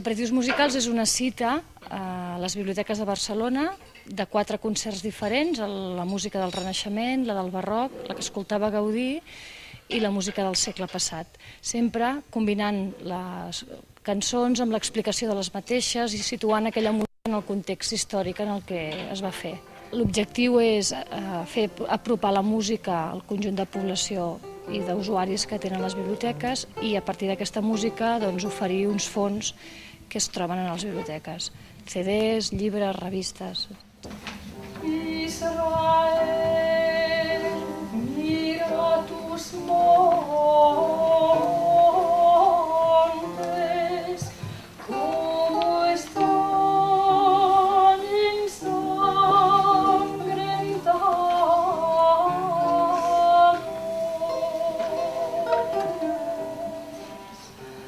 aperitius musicals és una cita a les biblioteques de Barcelona de 4 concerts diferents, la música del Renaixement, la del Barroc, la que escoltava Gaudí i la música del segle passat, sempre combinant les cançons amb l'explicació de les mateixes i situant aquella música en el context històric en el que es va fer. L'objectiu és apropar la música al conjunt de població i d'usuaris que tenen les biblioteques i a partir d'aquesta música oferir uns fons que es troben en les biblioteques, CDs, llibres, revistes. Israel, mira tus montes, como están ensangrentados.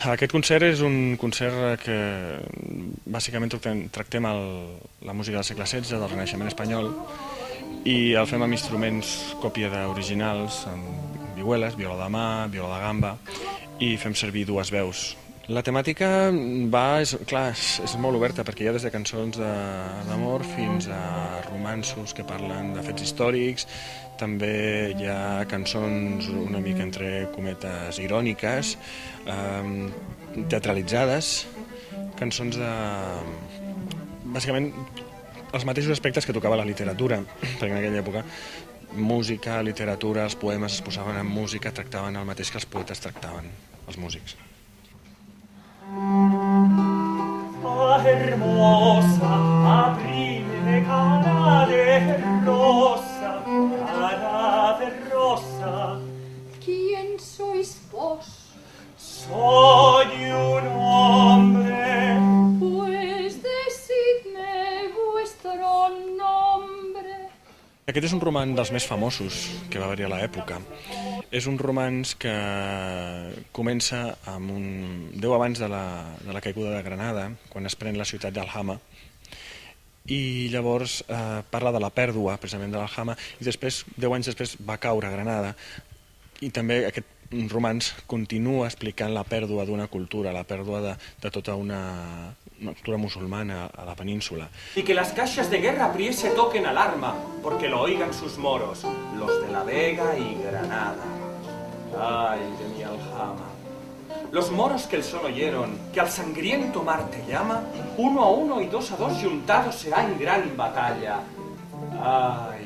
Aquest concert és un concert que bàsicament tractem la música del segle XVI, del Renaixement espanyol, i el fem amb instruments còpia d'originals, amb vihueles, viola de mà, viola de gamba, i fem servir 2 veus. La temàtica és molt oberta perquè hi ha des de cançons d'amor fins a romanços que parlen de fets històrics, també hi ha cançons una mica entre cometes iròniques, teatralitzades, cançons de... bàsicament els mateixos aspectes que tocava la literatura, perquè en aquella època música, literatura, els poemes es posaven en música, tractaven el mateix que els poetes tractaven, els músics. Hermosa, aprime cara de rosa, ¿quién sois vos? Soy un hombre, pues decidme vuestro nombre. Aquest és un roman dels més famosos que va haver-hi a l'època. És un romanç que comença amb 10 abans de la caiguda de Granada, quan es pren la ciutat d'Alhama, i llavors parla de la pèrdua precisament de l'Alhama, i després, 10 anys després, va caure Granada, i també aquest romanç continua explicant la pèrdua d'una cultura, la pèrdua de tota una cultura musulmana a la península. Y que las caixas de guerra apriese toquen alarma, porque lo oigan sus moros, los de la Vega y Granada. Ay, de mi Alhama. Los moros que el son oyeron, que al sangriento mar te llama, 1 a 1 y 2 a 2 juntados será en gran batalla. Ay,